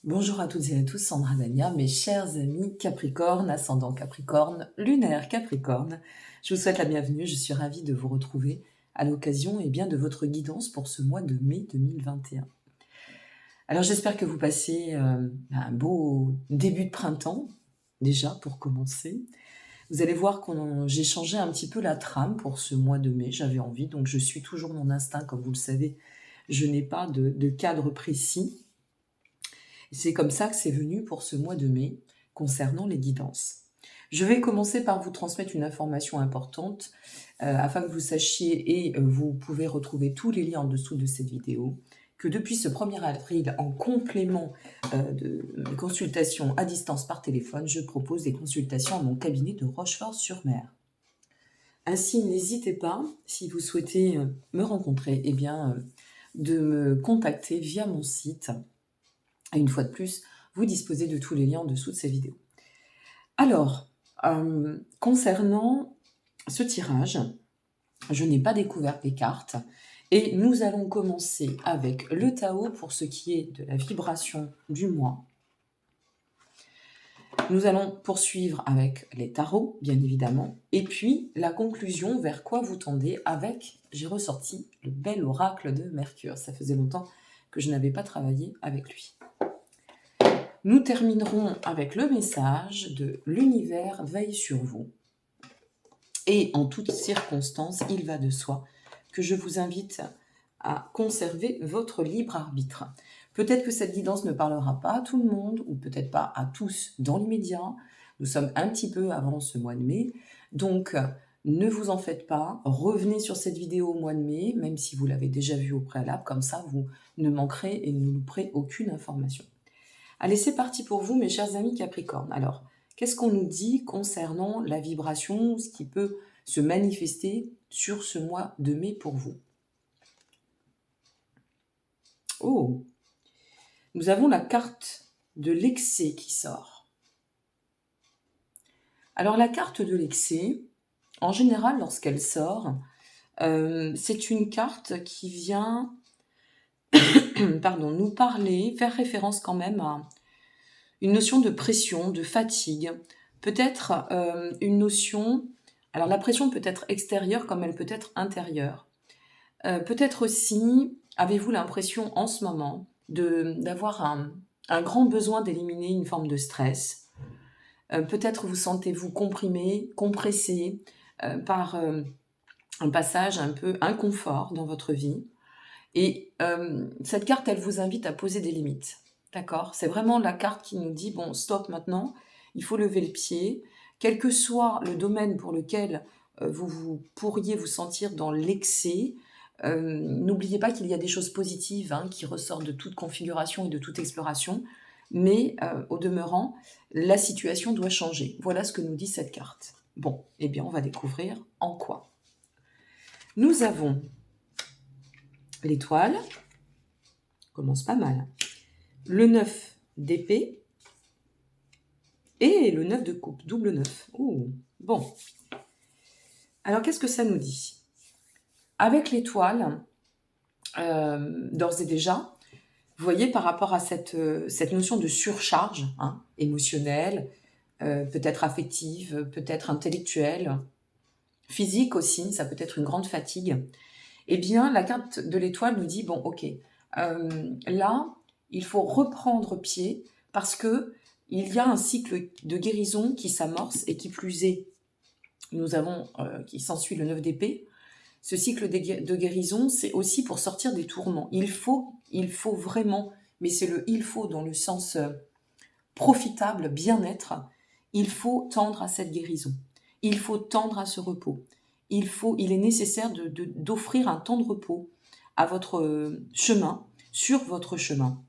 Bonjour à toutes et à tous, Sandra Dania, mes chers amis Capricorne, ascendant Capricorne, lunaire Capricorne. Je vous souhaite la bienvenue, je suis ravie de vous retrouver à l'occasion bien de votre guidance pour ce mois de mai 2021. Alors j'espère que vous passez un beau début de printemps, déjà pour commencer. Vous allez voir que j'ai changé un petit peu la trame pour ce mois de mai, j'avais envie, donc je suis toujours mon instinct, comme vous le savez, je n'ai pas de cadre précis. C'est comme ça que c'est venu pour ce mois de mai concernant les guidances. Je vais commencer par vous transmettre une information importante afin que vous sachiez et vous pouvez retrouver tous les liens en dessous de cette vidéo que depuis ce 1er avril, en complément de consultations à distance par téléphone, je propose des consultations à mon cabinet de Rochefort-sur-Mer. Ainsi, n'hésitez pas, si vous souhaitez me rencontrer, de me contacter via mon site. Et une fois de plus, vous disposez de tous les liens en dessous de ces vidéos. Alors, concernant ce tirage, je n'ai pas découvert les cartes et nous allons commencer avec le Tao pour ce qui est de la vibration du mois. Nous allons poursuivre avec les tarots, bien évidemment, et puis la conclusion vers quoi vous tendez avec, j'ai ressorti le bel oracle de Mercure. Ça faisait longtemps que je n'avais pas travaillé avec lui. Nous terminerons avec le message de l'univers veille sur vous. Et en toutes circonstances, il va de soi que je vous invite à conserver votre libre arbitre. Peut-être que cette guidance ne parlera pas à tout le monde, ou peut-être pas à tous dans l'immédiat. Nous sommes un petit peu avant ce mois de mai. Donc, ne vous en faites pas. Revenez sur cette vidéo au mois de mai, même si vous l'avez déjà vue au préalable. Comme ça, vous ne manquerez et ne louperez aucune information. Allez, c'est parti pour vous, mes chers amis Capricorne. Alors, qu'est-ce qu'on nous dit concernant la vibration, ce qui peut se manifester sur ce mois de mai pour vous? Oh, nous avons la carte de l'excès qui sort. Alors, la carte de l'excès, en général, lorsqu'elle sort, c'est une carte qui vient nous parler, faire référence quand même à une notion de pression, de fatigue, peut-être une notion... Alors la pression peut être extérieure comme elle peut être intérieure. Peut-être aussi, avez-vous l'impression en ce moment d'avoir un grand besoin d'éliminer une forme de stress. Peut-être vous sentez-vous comprimé, compressé par un passage un peu inconfort dans votre vie. Et cette carte, elle vous invite à poser des limites. D'accord? C'est vraiment la carte qui nous dit, bon, stop maintenant, il faut lever le pied. Quel que soit le domaine pour lequel vous pourriez vous sentir dans l'excès, n'oubliez pas qu'il y a des choses positives qui ressortent de toute configuration et de toute exploration, mais au demeurant, la situation doit changer. Voilà ce que nous dit cette carte. Bon, eh bien, on va découvrir en quoi. Nous avons l'étoile, commence pas mal, le 9 d'épée et le 9 de coupe, double 9. Oh, bon. Alors, qu'est-ce que ça nous dit? Avec l'étoile, d'ores et déjà, vous voyez, par rapport à cette notion de surcharge émotionnelle, peut-être affective, peut-être intellectuelle, physique aussi, ça peut être une grande fatigue. Eh bien, la carte de l'étoile nous dit, bon, ok, là, il faut reprendre pied parce que il y a un cycle de guérison qui s'amorce et qui plus est, nous avons, qui s'ensuit le 9 d'épée. Ce cycle de guérison, c'est aussi pour sortir des tourments. Il faut vraiment, mais c'est le il faut dans le sens profitable, bien-être, il faut tendre à cette guérison. Il faut tendre à ce repos. Il est nécessaire d'offrir un temps de repos à votre chemin, sur votre chemin,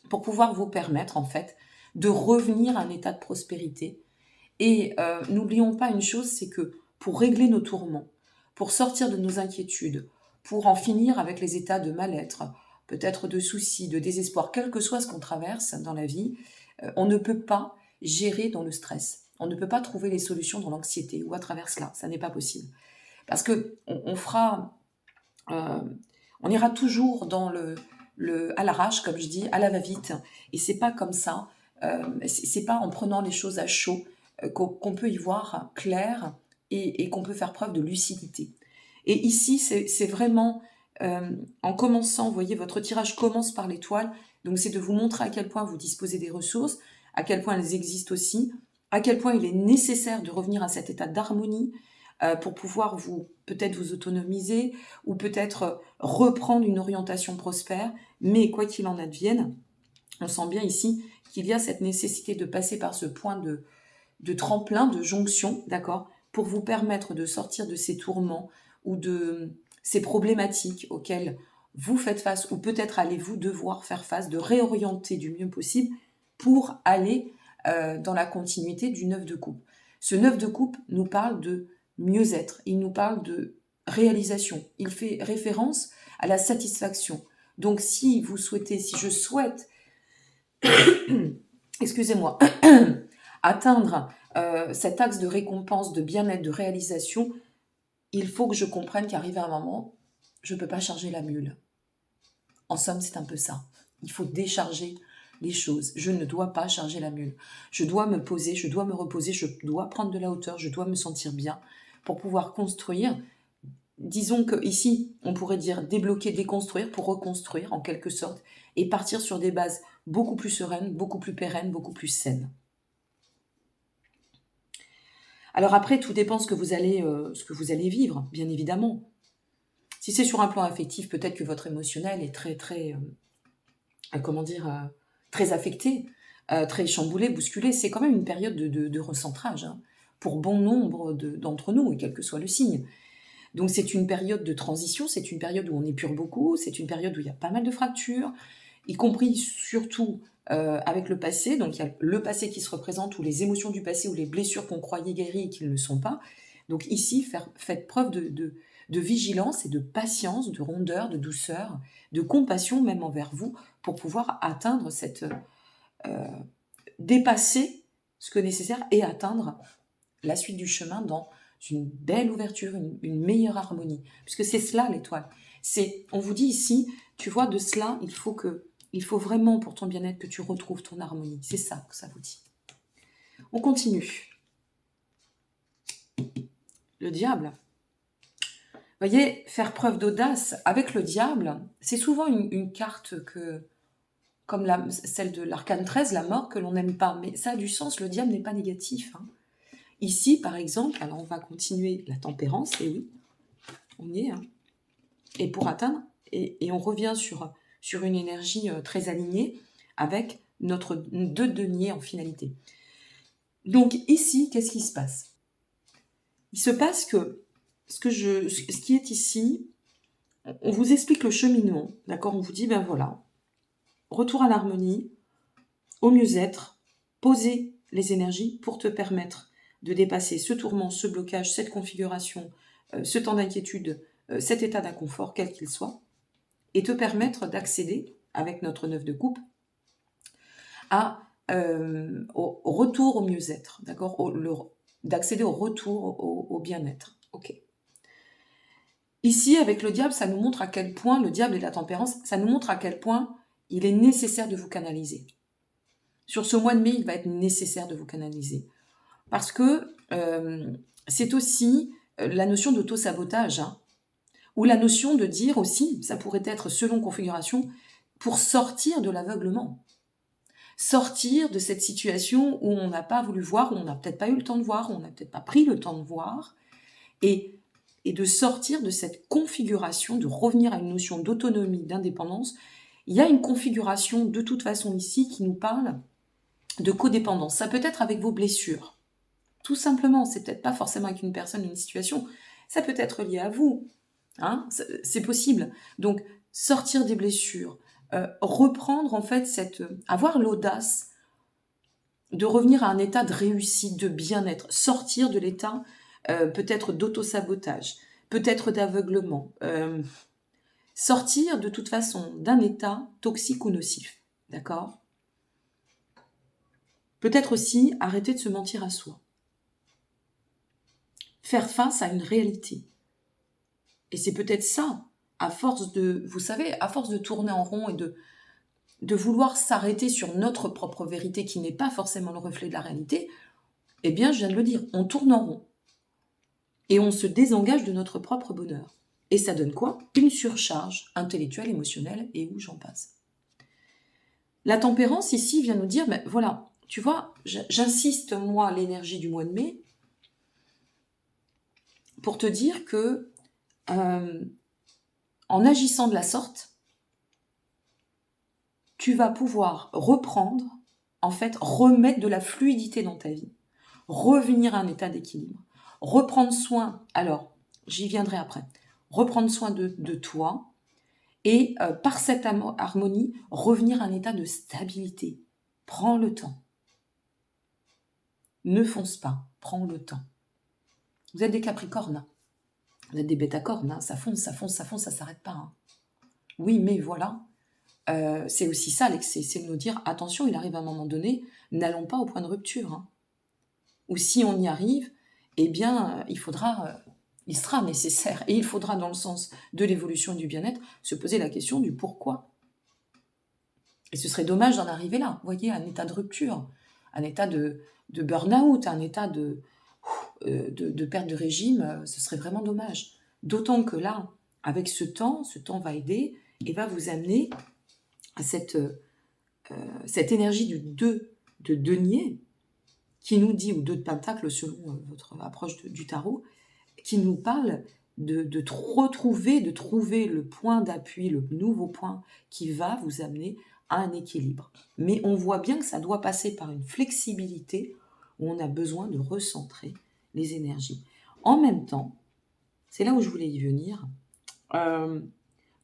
pour pouvoir vous permettre, en fait, de revenir à un état de prospérité. Et n'oublions pas une chose, c'est que pour régler nos tourments, pour sortir de nos inquiétudes, pour en finir avec les états de mal-être, peut-être de soucis, de désespoir, quel que soit ce qu'on traverse dans la vie, on ne peut pas gérer dans le stress. On ne peut pas trouver les solutions dans l'anxiété ou à travers cela. Ça n'est pas possible. Parce que on ira toujours dans à l'arrache, comme je dis, à la va-vite. Et c'est pas comme ça, c'est pas en prenant les choses à chaud qu'on peut y voir clair et qu'on peut faire preuve de lucidité. Et ici, c'est vraiment, en commençant, vous voyez, votre tirage commence par l'étoile, donc c'est de vous montrer à quel point vous disposez des ressources, à quel point elles existent aussi, à quel point il est nécessaire de revenir à cet état d'harmonie pour pouvoir peut-être vous autonomiser ou peut-être reprendre une orientation prospère, mais quoi qu'il en advienne, on sent bien ici qu'il y a cette nécessité de passer par ce point de tremplin, de jonction, d'accord, pour vous permettre de sortir de ces tourments ou de ces problématiques auxquelles vous faites face, ou peut-être allez-vous devoir faire face, de réorienter du mieux possible pour aller dans la continuité du 9 de coupe. Ce 9 de coupe nous parle de mieux-être, il nous parle de réalisation, il fait référence à la satisfaction. Donc si vous souhaitez, si je souhaite, excusez-moi, atteindre cet axe de récompense, de bien-être, de réalisation, il faut que je comprenne qu'arrivé à un moment, je ne peux pas charger la mule. En somme, c'est un peu ça. Il faut décharger les choses. Je ne dois pas charger la mule. Je dois me poser, je dois me reposer, je dois prendre de la hauteur, je dois me sentir bien pour pouvoir construire. Disons que ici, on pourrait dire débloquer, déconstruire pour reconstruire en quelque sorte et partir sur des bases beaucoup plus sereines, beaucoup plus pérennes, beaucoup plus saines. Alors après, tout dépend ce que vous allez vivre, bien évidemment. Si c'est sur un plan affectif, peut-être que votre émotionnel est très, très, très affecté, très chamboulé, bousculé. C'est quand même une période de recentrage, hein, pour bon nombre d'entre nous, et quel que soit le signe. Donc c'est une période de transition, c'est une période où on épure beaucoup, c'est une période où il y a pas mal de fractures, y compris surtout avec le passé. Donc il y a le passé qui se représente, ou les émotions du passé, ou les blessures qu'on croyait guéries et qui ne le sont pas. Donc ici, faites preuve de vigilance et de patience, de rondeur, de douceur, de compassion même envers vous, pour pouvoir atteindre dépasser ce que nécessaire et atteindre la suite du chemin dans une belle ouverture, une meilleure harmonie. Puisque c'est cela l'étoile. On vous dit ici, tu vois, de cela, il faut vraiment pour ton bien-être que tu retrouves ton harmonie. C'est ça que ça vous dit. On continue. Le diable. Vous voyez, faire preuve d'audace avec le diable, c'est souvent une carte comme celle de l'arcane 13, la mort, que l'on n'aime pas. Mais ça a du sens, le diable n'est pas négatif, hein. Ici, par exemple, alors on va continuer la tempérance, et oui, on y est, hein. Et pour atteindre, et on revient sur une énergie très alignée avec notre 2 deniers en finalité. Donc ici, qu'est-ce qui se passe? Il se passe que ce qui est ici, on vous explique le cheminement, d'accord? On vous dit, ben voilà, retour à l'harmonie, au mieux-être, poser les énergies pour te permettre de dépasser ce tourment, ce blocage, cette configuration, ce temps d'inquiétude, cet état d'inconfort, quel qu'il soit, et te permettre d'accéder, avec notre 9 de coupe, au retour au mieux-être, d'accord, d'accéder au retour au bien-être. Ok. Ici, avec le diable, ça nous montre à quel point, le diable et la tempérance, ça nous montre à quel point il est nécessaire de vous canaliser. Sur ce mois de mai, il va être nécessaire de vous canaliser. Parce que c'est aussi la notion d'auto-sabotage, hein, ou la notion de dire aussi, ça pourrait être selon configuration, pour sortir de l'aveuglement. Sortir de cette situation où on n'a pas voulu voir, où on n'a peut-être pas eu le temps de voir, où on n'a peut-être pas pris le temps de voir, et de sortir de cette configuration, de revenir à une notion d'autonomie, d'indépendance. Il y a une configuration de toute façon ici qui nous parle de codépendance. Ça peut être avec vos blessures. Tout simplement, c'est peut-être pas forcément avec une personne, une situation. Ça peut être lié à vous. Hein, c'est possible. Donc, sortir des blessures, reprendre en fait avoir l'audace de revenir à un état de réussite, de bien-être, sortir de l'état peut-être d'auto-sabotage, peut-être d'aveuglement, sortir de toute façon d'un état toxique ou nocif, d'accord? Peut-être aussi arrêter de se mentir à soi. Faire face à une réalité. Et c'est peut-être ça, à force de, vous savez, à force de tourner en rond et de vouloir s'arrêter sur notre propre vérité qui n'est pas forcément le reflet de la réalité, eh bien, je viens de le dire, on tourne en rond. Et on se désengage de notre propre bonheur. Et ça donne quoi? Une surcharge intellectuelle, émotionnelle, et où j'en passe. La tempérance, ici, vient nous dire, ben voilà, tu vois, j'insiste, moi, l'énergie du mois de mai, pour te dire que, en agissant de la sorte, tu vas pouvoir reprendre, en fait, remettre de la fluidité dans ta vie, revenir à un état d'équilibre, reprendre soin, alors, j'y viendrai après, reprendre soin de toi, et par cette harmonie, revenir à un état de stabilité. Prends le temps. Ne fonce pas, prends le temps. Vous êtes des Capricornes, vous êtes des Bêta-cornes, hein, ça fonce, ça fonce, ça fonce, ça ne s'arrête pas. Hein. Oui, mais voilà, c'est aussi ça, c'est de nous dire, attention, il arrive à un moment donné, n'allons pas au point de rupture. Hein. Ou si on y arrive, eh bien, il sera nécessaire, et il faudra, dans le sens de l'évolution et du bien-être, se poser la question du pourquoi. Et ce serait dommage d'en arriver là, vous voyez, un état de rupture, un état de burn-out, un état de perte de régime, ce serait vraiment dommage. D'autant que là, avec ce temps va aider et va vous amener à cette énergie du 2 de denier, qui nous dit, ou 2 de pentacle selon votre approche du tarot, qui nous parle de trouver le point d'appui, le nouveau point qui va vous amener à un équilibre. Mais on voit bien que ça doit passer par une flexibilité où on a besoin de recentrer les énergies. En même temps, c'est là où je voulais y venir,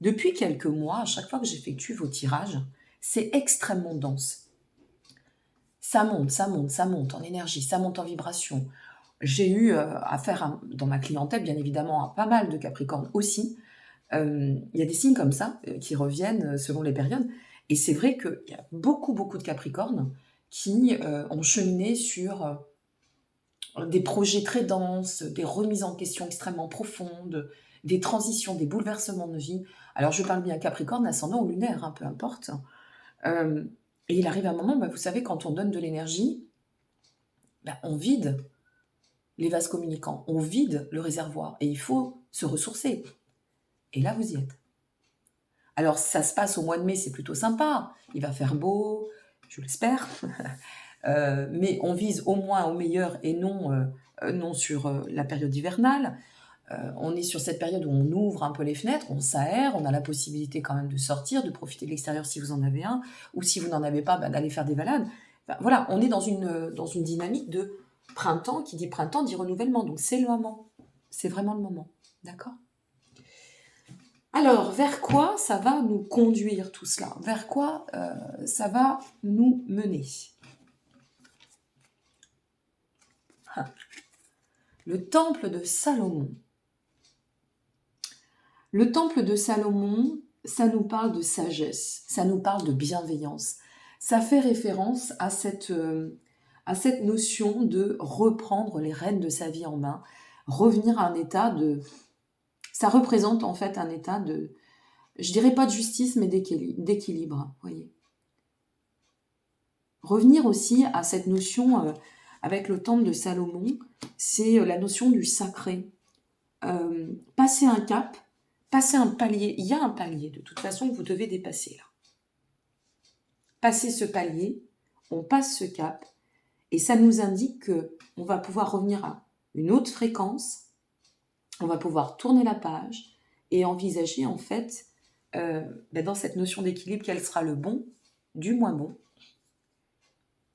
depuis quelques mois, à chaque fois que j'effectue vos tirages, c'est extrêmement dense. Ça monte, ça monte, ça monte en énergie, ça monte en vibration. J'ai eu affaire dans ma clientèle, bien évidemment, à pas mal de Capricornes aussi. Il y a des signes comme ça qui reviennent selon les périodes. Et c'est vrai qu'il y a beaucoup, beaucoup de Capricornes qui ont cheminé sur des projets très denses, des remises en question extrêmement profondes, des transitions, des bouleversements de vie. Alors, je parle bien Capricorne, ascendant ou lunaire, hein, peu importe. Et il arrive un moment, vous savez, quand on donne de l'énergie, on vide les vases communicants, on vide le réservoir et il faut se ressourcer. Et là, vous y êtes. Alors, ça se passe au mois de mai, c'est plutôt sympa. Il va faire beau, je l'espère. Mais on vise au moins au meilleur et non sur la période hivernale. On est sur cette période où on ouvre un peu les fenêtres, on s'aère, on a la possibilité quand même de sortir, de profiter de l'extérieur si vous en avez un, ou si vous n'en avez pas, d'aller faire des balades. Voilà, on est dans une dynamique de printemps. Qui dit printemps dit renouvellement, donc c'est le moment. C'est vraiment le moment, d'accord ? Alors, vers quoi ça va nous conduire tout cela ? Vers quoi ça va nous mener ? Le temple de Salomon. Le temple de Salomon, ça nous parle de sagesse, ça nous parle de bienveillance. Ça fait référence à cette notion de reprendre les rênes de sa vie en main, revenir à un état de... Ça représente en fait un état de... Je dirais pas de justice, mais d'équilibre, voyez. Revenir aussi à cette notion, avec le temple de Salomon, c'est la notion du sacré. Passer un cap, passer un palier. Il y a un palier, de toute façon, que vous devez dépasser là. Passer ce palier, on passe ce cap, et ça nous indique qu'on va pouvoir revenir à une autre fréquence, on va pouvoir tourner la page et envisager en fait, dans cette notion d'équilibre, quel sera le bon du moins bon,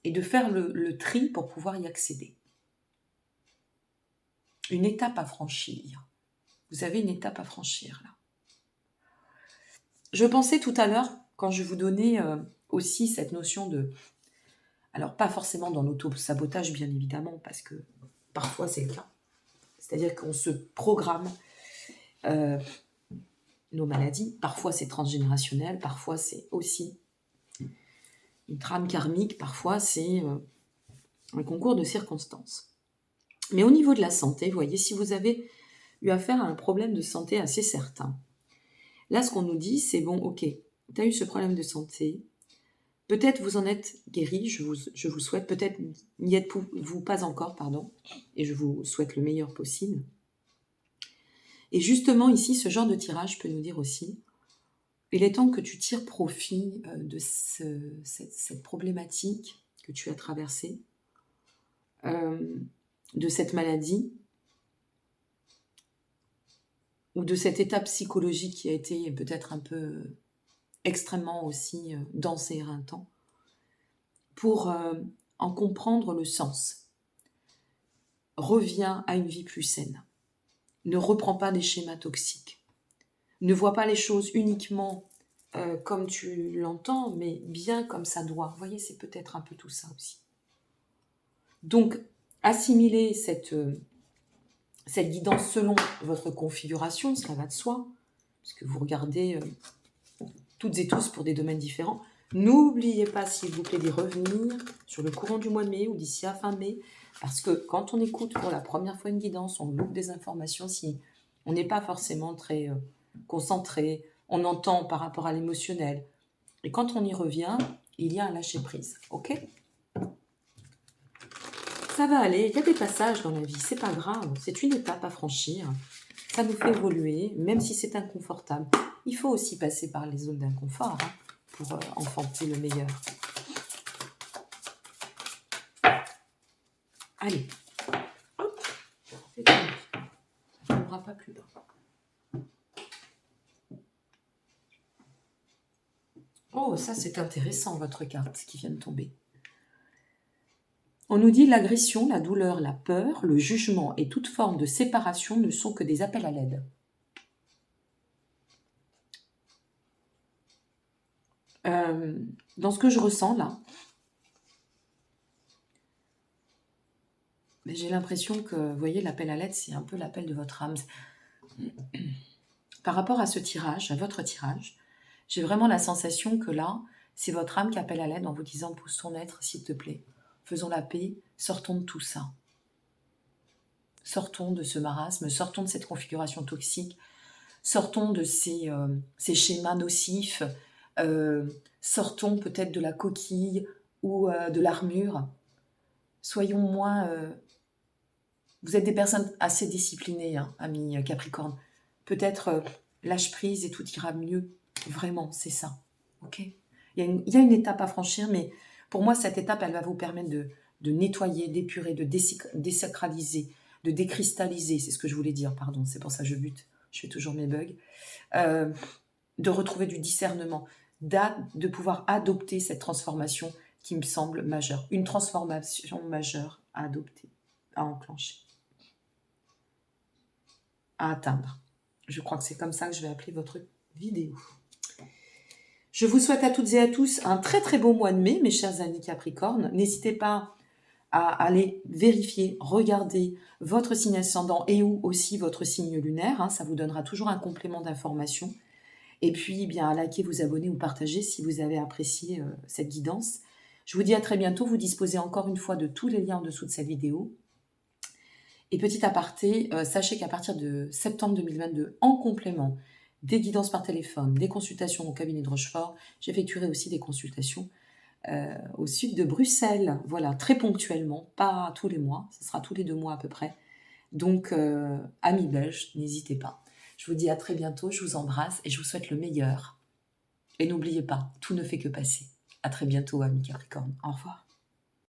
et de faire le tri pour pouvoir y accéder. Une étape à franchir. Vous avez une étape à franchir là. Je pensais tout à l'heure, quand je vous donnais aussi cette notion de... Alors pas forcément dans l'auto-sabotage bien évidemment, parce que parfois c'est le cas. C'est-à-dire qu'on se programme nos maladies. Parfois c'est transgénérationnel, parfois c'est aussi une trame karmique, parfois c'est un concours de circonstances. Mais au niveau de la santé, vous voyez, si vous avez eu affaire à un problème de santé assez certain, Là, ce qu'on nous dit, c'est bon, ok, tu as eu ce problème de santé, peut-être vous en êtes guéri, je vous souhaite, peut-être n'y êtes-vous pas encore, pardon, et je vous souhaite le meilleur possible. Et justement, ici, ce genre de tirage peut nous dire aussi, il est temps que tu tires profit de cette problématique que tu as traversée, de cette maladie, ou de cet état psychologique qui a été peut-être un peu extrêmement aussi dense et éreintant, pour en comprendre le sens. Reviens à une vie plus saine. Ne reprends pas des schémas toxiques. Ne vois pas les choses uniquement comme tu l'entends, mais bien comme ça doit. Vous voyez, c'est peut-être un peu tout ça aussi. Donc, assimiler cette guidance selon votre configuration, cela va de soi, parce que vous regardez toutes et tous pour des domaines différents. N'oubliez pas, s'il vous plaît, d'y revenir sur le courant du mois de mai ou d'ici à fin mai, parce que quand on écoute pour la première fois une guidance, on loupe des informations si on n'est pas forcément très concentré, on entend par rapport à l'émotionnel. Et quand on y revient, il y a un lâcher-prise, ok ? Ça va aller, il y a des passages dans la vie, c'est pas grave, c'est une étape à franchir. Ça nous fait évoluer, même si c'est inconfortable. Il faut aussi passer par les zones d'inconfort pour enfanter le meilleur. Allez, hop, c'est fini. Ça ne tombera pas plus bas. Oh, ça c'est intéressant, votre carte qui vient de tomber. On nous dit l'agression, la douleur, la peur, le jugement et toute forme de séparation ne sont que des appels à l'aide. Dans ce que je ressens là, j'ai l'impression que, vous voyez, l'appel à l'aide, c'est un peu l'appel de votre âme. Par rapport à ce tirage, à votre tirage, j'ai vraiment la sensation que là, c'est votre âme qui appelle à l'aide en vous disant « Pousse ton être, s'il te plaît. Faisons la paix, sortons de tout ça. Sortons de ce marasme, sortons de cette configuration toxique, sortons de ces schémas nocifs, sortons peut-être de la coquille ou de l'armure. Soyons moins... Vous êtes des personnes assez disciplinées, hein, amis Capricorne. Peut-être lâche prise et tout ira mieux. Vraiment, c'est ça. Ok ? Il y a une étape à franchir, mais pour moi, cette étape, elle va vous permettre de nettoyer, d'épurer, de désacraliser, de décristalliser. C'est ce que je voulais dire, pardon. C'est pour ça que je bute. Je fais toujours mes bugs. De retrouver du discernement, de pouvoir adopter cette transformation qui me semble majeure. Une transformation majeure à adopter, à enclencher, à atteindre. Je crois que c'est comme ça que je vais appeler votre vidéo. Je vous souhaite à toutes et à tous un très très beau mois de mai, mes chers amis Capricorne. N'hésitez pas à aller vérifier, regarder votre signe ascendant et ou aussi votre signe lunaire. Hein, ça vous donnera toujours un complément d'information. Et puis, bien, à liker, vous abonner ou partager si vous avez apprécié cette guidance. Je vous dis à très bientôt. Vous disposez encore une fois de tous les liens en dessous de cette vidéo. Et petit aparté, sachez qu'à partir de septembre 2022, en complément des guidances par téléphone, des consultations au cabinet de Rochefort, j'effectuerai aussi des consultations au sud de Bruxelles. Voilà, très ponctuellement, pas tous les mois, ce sera tous les 2 mois à peu près. Donc, amis belges, n'hésitez pas. Je vous dis à très bientôt, je vous embrasse et je vous souhaite le meilleur. Et n'oubliez pas, tout ne fait que passer. À très bientôt, amis Capricorne. Au revoir.